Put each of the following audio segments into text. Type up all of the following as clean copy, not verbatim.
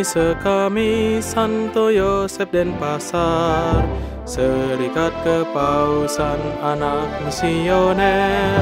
Sekami Santo Yosef Denpasar, Serikat Kepausan Anak Misioner,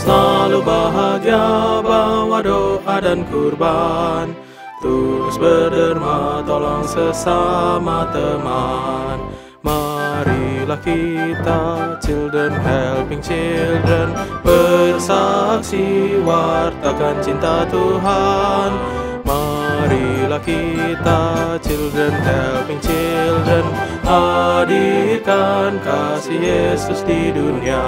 selalu bahagia bawa doa dan kurban, tulus berderma tolong sesama teman. Marilah kita, children helping children, bersaksi wartakan cinta Tuhan. Marilah kita, children helping children, hadirkan kasih Yesus di dunia.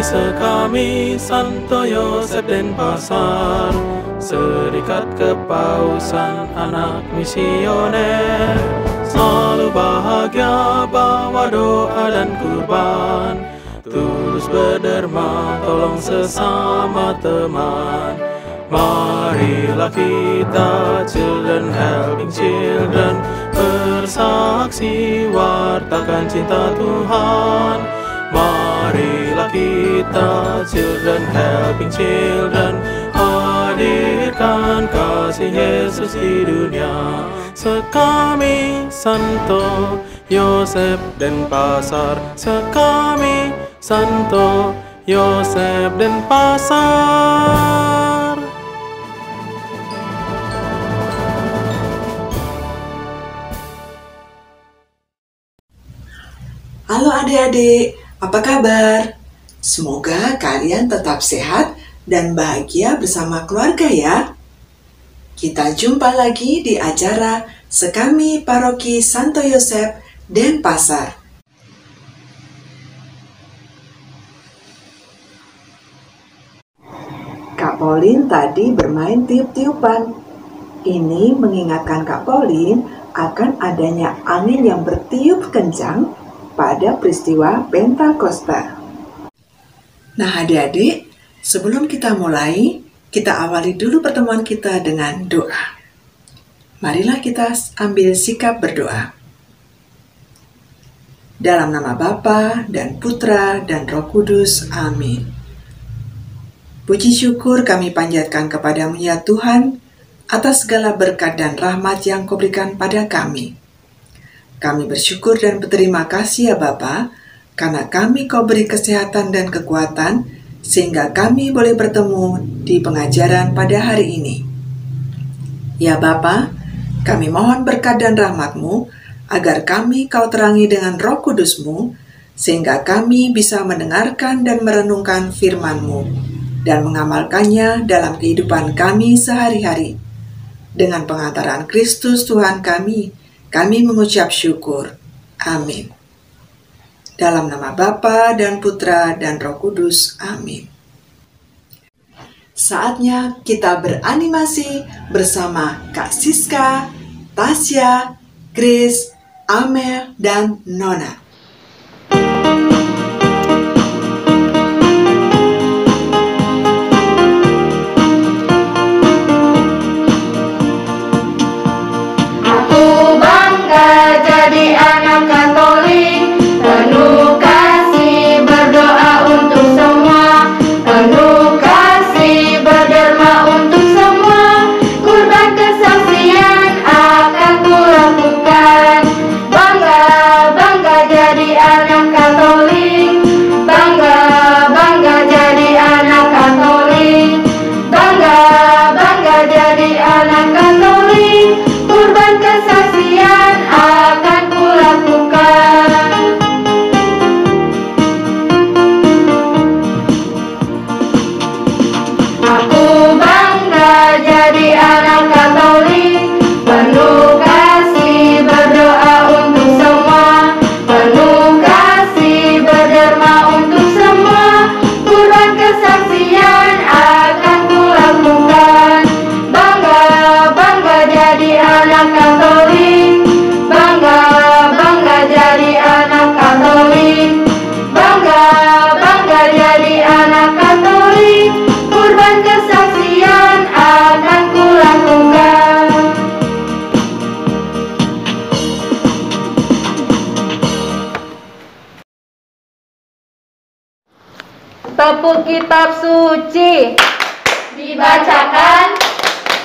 Sekami Santo Yosef Denpasar, Serikat Kepausan Anak Misioner, selalu bahagia bawa doa dan kurban, tulus berderma tolong sesama teman. Marilah kita, children helping children, bersaksi wartakan cinta Tuhan. Marilah kita, children helping children, hadirkan kasih Yesus di dunia. Sekami Santo Yosef Denpasar, sekami Santo Yosef Denpasar. Halo adik-adik, apa kabar? Semoga kalian tetap sehat dan bahagia bersama keluarga ya. Kita jumpa lagi di acara Sekami Paroki Santo Yosef Denpasar. Kak Pauline tadi bermain tiup-tiupan. Ini mengingatkan Kak Pauline akan adanya angin yang bertiup kencang pada peristiwa Pentakosta. Nah adik-adik, sebelum kita mulai, kita awali dulu pertemuan kita dengan doa. Marilah kita ambil sikap berdoa. Dalam nama Bapa dan Putra dan Roh Kudus, amin. Puji syukur kami panjatkan kepadamu ya Tuhan, atas segala berkat dan rahmat yang Kau berikan pada kami. Kami bersyukur dan berterima kasih ya Bapa, karena kami Kau beri kesehatan dan kekuatan, sehingga kami boleh bertemu di pengajaran pada hari ini. Ya Bapa, kami mohon berkat dan rahmat-Mu, agar kami Kau terangi dengan Roh Kudus-Mu, sehingga kami bisa mendengarkan dan merenungkan firman-Mu, dan mengamalkannya dalam kehidupan kami sehari-hari. Dengan pengantaran Kristus Tuhan kami mengucap syukur. Amin. Dalam nama Bapa dan Putra dan Roh Kudus. Amin. Saatnya kita beranimasi bersama Kak Siska, Tasya, Grace, Amel, dan Nona. Jadi anak Katolik, penuh kasih berdoa untuk semua, penuh kasih berderma untuk semua, kurban kesaksian akan kulakukan, bangga Tepuk kitab suci. Dibacakan,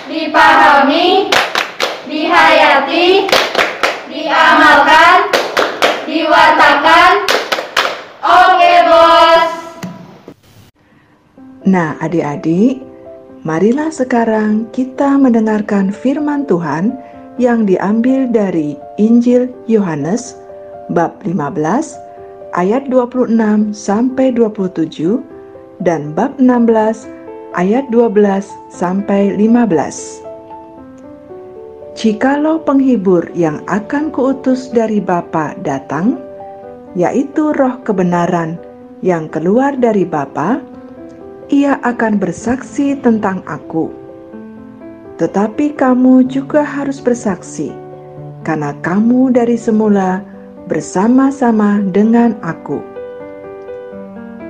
dipahami, dihayati, diamalkan, diwartakan. Oke, Bos. Nah, adik-adik, marilah sekarang kita mendengarkan firman Tuhan yang diambil dari Injil Yohanes bab 15 ayat 26 sampai 27 dan bab 16 ayat 12 sampai 15. Jikalau penghibur yang akan kuutus dari Bapa datang, yaitu Roh kebenaran yang keluar dari Bapa, Ia akan bersaksi tentang Aku. Tetapi kamu juga harus bersaksi, karena kamu dari semula bersama-sama dengan Aku.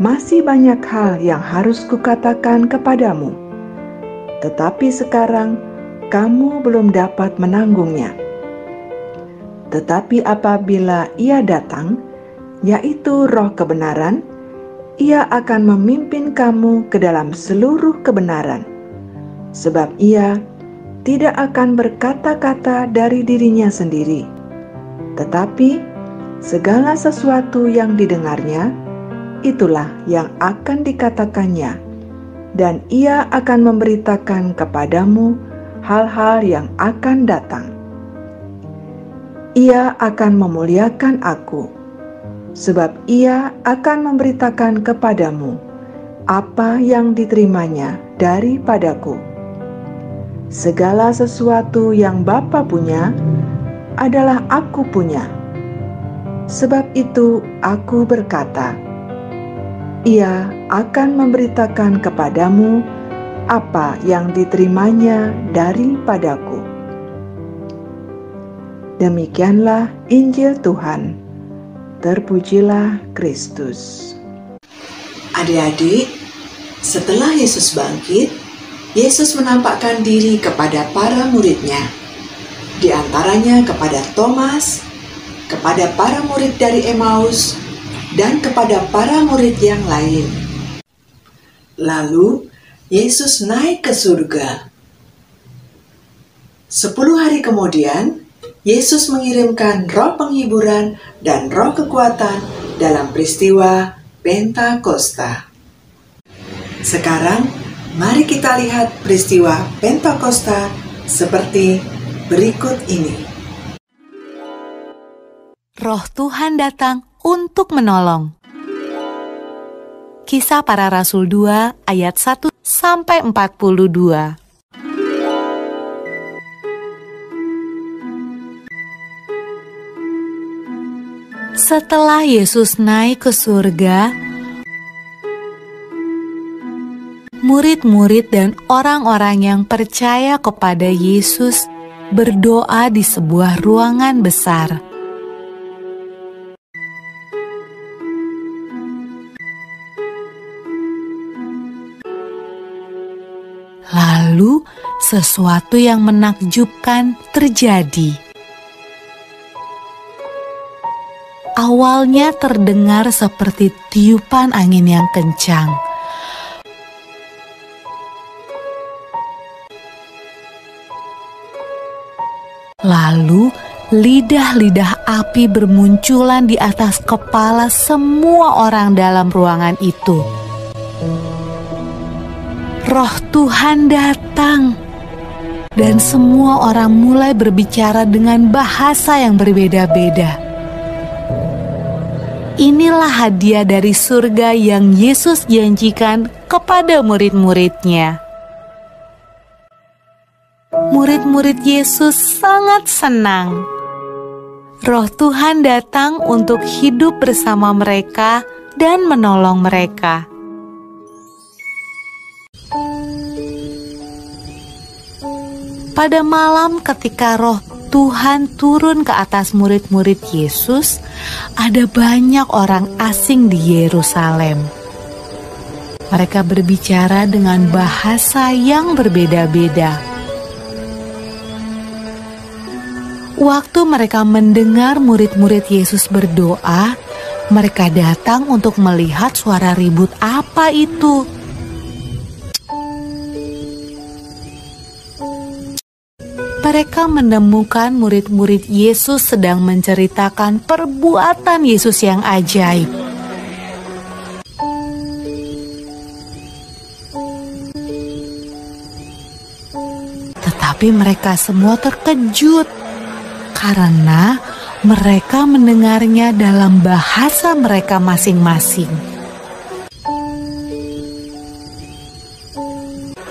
Masih banyak hal yang harus kukatakan kepadamu, tetapi sekarang kamu belum dapat menanggungnya. Tetapi apabila Ia datang, yaitu Roh kebenaran, Ia akan memimpin kamu ke dalam seluruh kebenaran, sebab Ia tidak akan berkata-kata dari dirinya sendiri, tetapi segala sesuatu yang didengarnya, itulah yang akan dikatakannya, dan Ia akan memberitakan kepadamu hal-hal yang akan datang. Ia akan memuliakan Aku, sebab Ia akan memberitakan kepadamu apa yang diterimanya daripadaku. Segala sesuatu yang Bapa punya adalah Aku punya. Sebab itu Aku berkata, Ia akan memberitakan kepadamu apa yang diterimanya daripadaku. Demikianlah Injil Tuhan. Terpujilah Kristus. Adik-adik, setelah Yesus bangkit, Yesus menampakkan diri kepada para murid-Nya, di antaranya kepada Thomas, kepada para murid dari Emmaus, dan kepada para murid yang lain. Lalu, Yesus naik ke surga. 10 hari kemudian, Yesus mengirimkan roh penghiburan dan roh kekuatan dalam peristiwa Pentakosta. Sekarang, mari kita lihat peristiwa Pentakosta seperti berikut ini. Roh Tuhan datang untuk menolong. Kisah Para Rasul 2 ayat 1 sampai 42. Setelah Yesus naik ke surga, murid-murid dan orang-orang yang percaya kepada Yesus berdoa di sebuah ruangan besar. Lalu, sesuatu yang menakjubkan terjadi. Awalnya terdengar seperti tiupan angin yang kencang. Lalu, lidah-lidah api bermunculan di atas kepala semua orang dalam ruangan itu. Roh Tuhan datang, dan semua orang mulai berbicara dengan bahasa yang berbeda-beda. Inilah hadiah dari surga yang Yesus janjikan kepada murid-murid-Nya. Murid-murid Yesus sangat senang. Roh Tuhan datang untuk hidup bersama mereka dan menolong mereka. Pada malam ketika Roh Tuhan turun ke atas murid-murid Yesus, ada banyak orang asing di Yerusalem. Mereka berbicara dengan bahasa yang berbeda-beda. Waktu mereka mendengar murid-murid Yesus berdoa, Mereka datang untuk melihat suara ribut apa itu. Mereka menemukan murid-murid Yesus sedang menceritakan perbuatan Yesus yang ajaib. Tetapi mereka semua terkejut karena mereka mendengarnya dalam bahasa mereka masing-masing.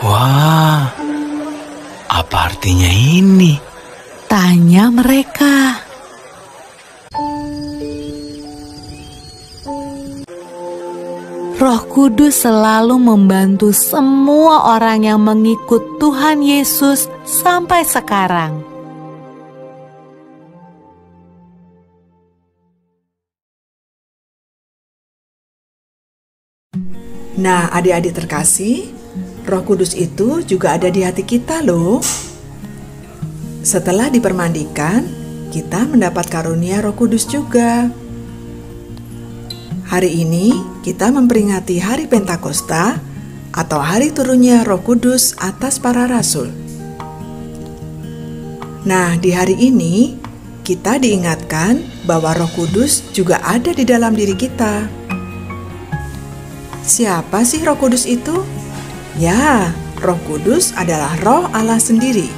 Wah, apa artinya ini? Tanya mereka. Roh Kudus selalu membantu semua orang yang mengikut Tuhan Yesus sampai sekarang. Nah, adik-adik terkasih, Roh Kudus itu juga ada di hati kita loh. Setelah dipermandikan, kita mendapat karunia Roh Kudus juga. Hari ini kita memperingati Hari Pentakosta atau hari turunnya Roh Kudus atas para rasul. Nah, di hari ini kita diingatkan bahwa Roh Kudus juga ada di dalam diri kita. Siapa sih Roh Kudus itu? Ya, Roh Kudus adalah Roh Allah sendiri.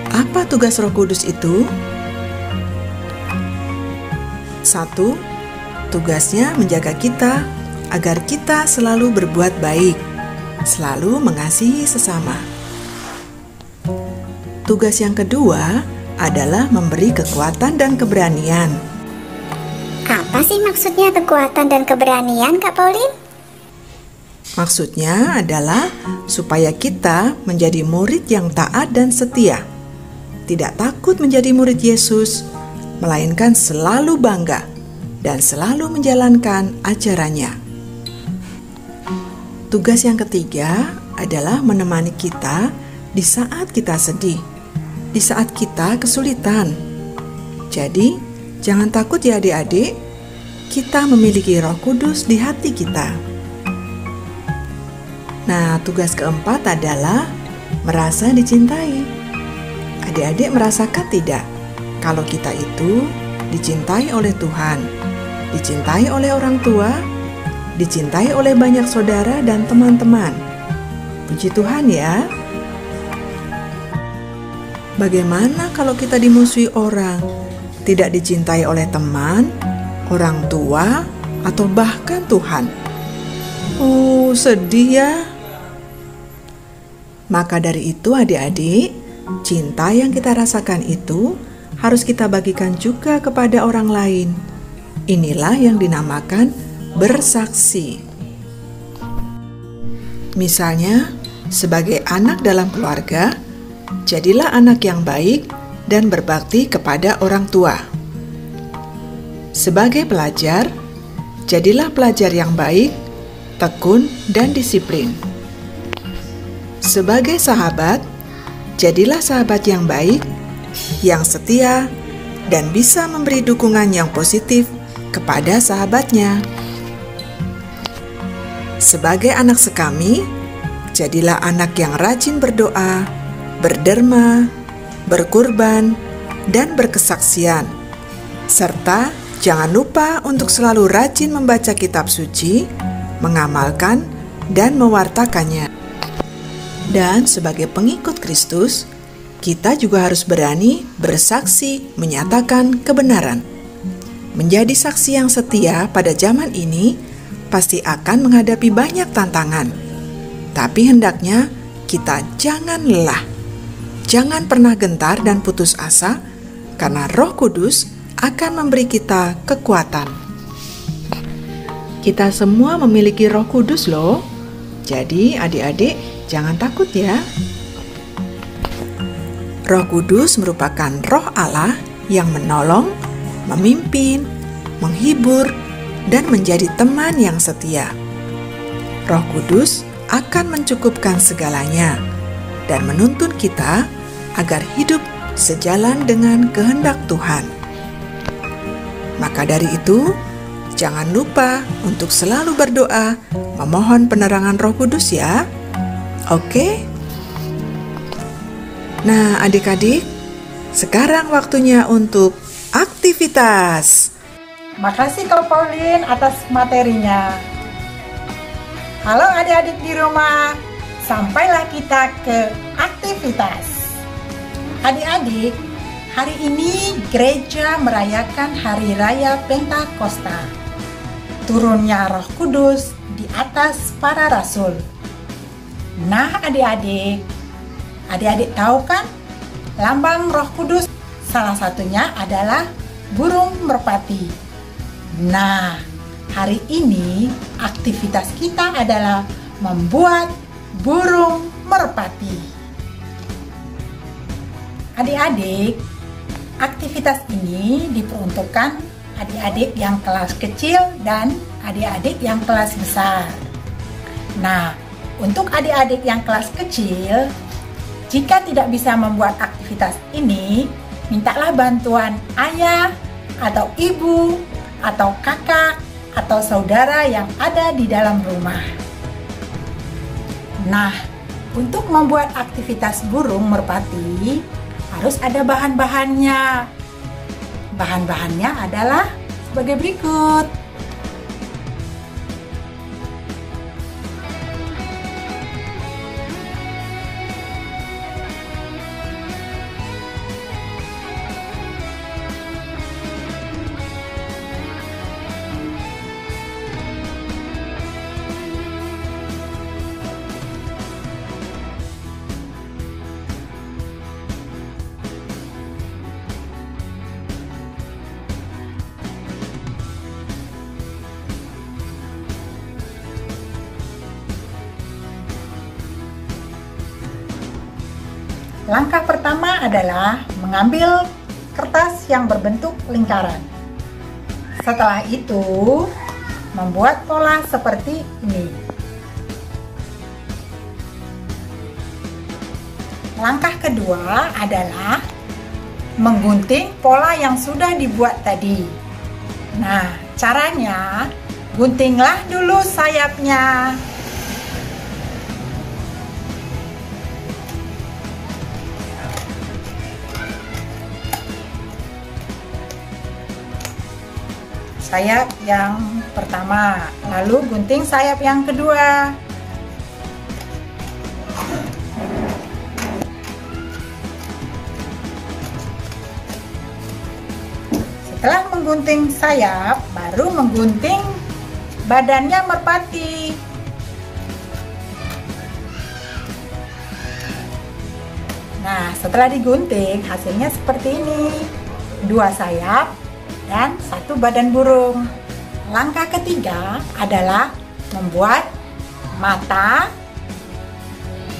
Apa tugas Roh Kudus itu? 1. Tugasnya menjaga kita agar kita selalu berbuat baik, selalu mengasihi sesama. Tugas yang kedua adalah memberi kekuatan dan keberanian. Apa sih maksudnya kekuatan dan keberanian, Kak Pauline? Maksudnya adalah supaya kita menjadi murid yang taat dan setia. Tidak takut menjadi murid Yesus, melainkan selalu bangga dan selalu menjalankan ajarannya. Tugas yang ketiga adalah menemani kita di saat kita sedih, di saat kita kesulitan. Jadi, jangan takut ya adik-adik, kita memiliki Roh Kudus di hati kita. Nah, tugas keempat adalah merasa dicintai. Adik-adik merasakan tidak kalau kita itu dicintai oleh Tuhan, dicintai oleh orang tua, dicintai oleh banyak saudara dan teman-teman? Puji Tuhan ya. Bagaimana kalau kita dimusuhi orang, tidak dicintai oleh teman, orang tua, atau bahkan Tuhan? Sedih ya. Maka dari itu adik-adik, cinta yang kita rasakan itu harus kita bagikan juga kepada orang lain. Inilah yang dinamakan bersaksi. Misalnya, sebagai anak dalam keluarga, jadilah anak yang baik dan berbakti kepada orang tua. Sebagai pelajar, jadilah pelajar yang baik, tekun, dan disiplin. Sebagai sahabat, jadilah sahabat yang baik, yang setia, dan bisa memberi dukungan yang positif kepada sahabatnya. Sebagai anak sekami, jadilah anak yang rajin berdoa, berderma, berkurban, dan berkesaksian. Serta jangan lupa untuk selalu rajin membaca kitab suci, mengamalkan, dan mewartakannya. Dan sebagai pengikut Kristus, kita juga harus berani bersaksi menyatakan kebenaran. Menjadi saksi yang setia pada zaman ini pasti akan menghadapi banyak tantangan. Tapi hendaknya kita jangan lelah. Jangan pernah gentar dan putus asa, karena Roh Kudus akan memberi kita kekuatan. Kita semua memiliki Roh Kudus loh. Jadi adik-adik, jangan takut ya. Roh Kudus merupakan Roh Allah yang menolong, memimpin, menghibur, dan menjadi teman yang setia. Roh Kudus akan mencukupkan segalanya dan menuntun kita agar hidup sejalan dengan kehendak Tuhan. Maka dari itu, jangan lupa untuk selalu berdoa, memohon penerangan Roh Kudus ya. Oke? Nah, adik-adik, sekarang waktunya untuk aktivitas. Makasih Kak Pauline atas materinya. Halo adik-adik di rumah, sampailah kita ke aktivitas. Adik-adik, hari ini gereja merayakan Hari Raya Pentakosta, turunnya Roh Kudus di atas para rasul. Nah adik-adik tahu kan lambang Roh Kudus? Salah satunya adalah burung merpati. Nah, hari ini aktivitas kita adalah membuat burung merpati. Adik-adik, aktivitas ini diperuntukkan adik-adik yang kelas kecil dan adik-adik yang kelas besar. Nah, untuk adik-adik yang kelas kecil, jika tidak bisa membuat aktivitas ini, mintalah bantuan ayah atau ibu atau kakak atau saudara yang ada di dalam rumah. Nah, untuk membuat aktivitas burung merpati harus ada bahan-bahannya. Bahan-bahannya adalah sebagai berikut. Langkah pertama adalah mengambil kertas yang berbentuk lingkaran. Setelah itu, membuat pola seperti ini. Langkah kedua adalah menggunting pola yang sudah dibuat tadi. Nah, caranya guntinglah dulu sayapnya. Sayap yang pertama, lalu gunting sayap yang kedua. Setelah menggunting sayap, baru menggunting badannya merpati. Nah, setelah digunting, hasilnya seperti ini. 2 sayap dan 1 badan burung. Langkah ketiga adalah membuat mata,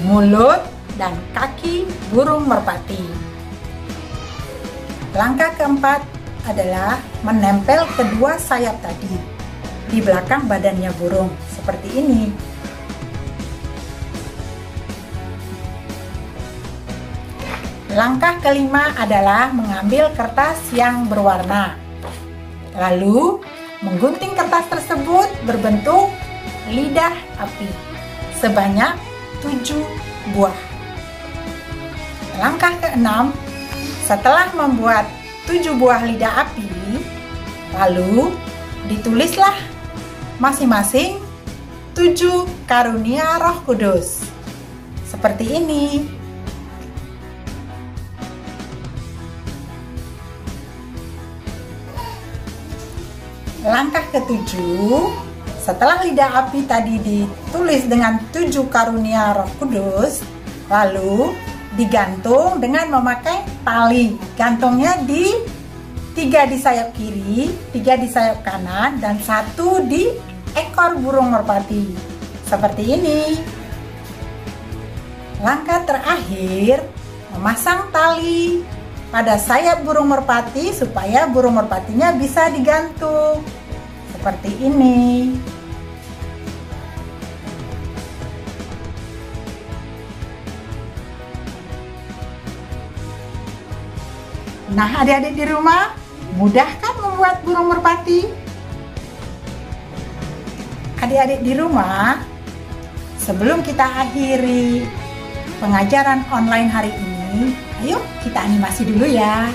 mulut, dan kaki burung merpati. Langkah keempat adalah menempel kedua sayap tadi di belakang badannya burung, seperti ini. Langkah kelima adalah mengambil kertas yang berwarna. Lalu, menggunting kertas tersebut berbentuk lidah api sebanyak 7 buah. Langkah keenam, setelah membuat 7 buah lidah api, lalu ditulislah masing-masing 7 karunia Roh Kudus. Seperti ini. Langkah ketujuh, setelah lidah api tadi ditulis dengan 7 karunia Roh Kudus, lalu digantung dengan memakai tali. Gantungnya 3 di sayap kiri, 3 di sayap kanan, dan 1 di ekor burung merpati. Seperti ini. Langkah terakhir, memasang tali pada sayap burung merpati supaya burung merpatinya bisa digantung. Seperti ini. Nah, adik-adik di rumah, Mudah kan membuat burung merpati? Adik-adik di rumah, sebelum kita akhiri pengajaran online hari ini, ayo kita animasi dulu ya.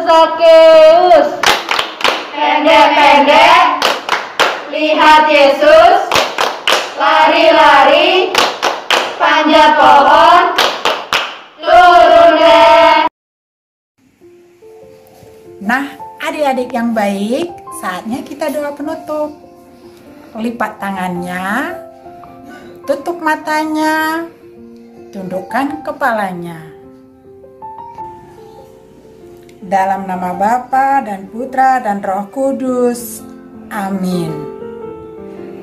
Zakeus, pendek-pendek, lihat Yesus, lari-lari, panjat pohon, turun deh. Nah, adik-adik yang baik, saatnya kita doa penutup. Lipat tangannya, tutup matanya, tundukkan kepalanya. Dalam nama Bapa dan Putra dan Roh Kudus. Amin.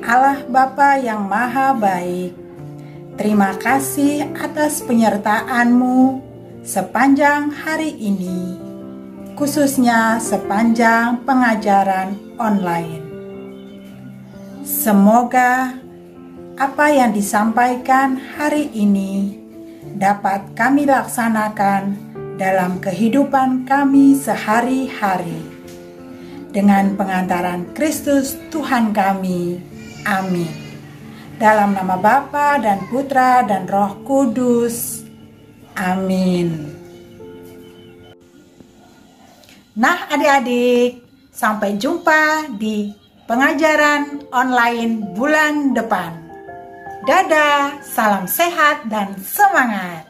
Allah Bapa yang Maha Baik, terima kasih atas penyertaan-Mu sepanjang hari ini, khususnya sepanjang pengajaran online. Semoga apa yang disampaikan hari ini dapat kami laksanakan dalam kehidupan kami sehari-hari. Dengan pengantaran Kristus Tuhan kami. Amin. Dalam nama Bapa dan Putra dan Roh Kudus. Amin. Nah adik-adik, sampai jumpa di pengajaran online bulan depan. Dadah, salam sehat dan semangat.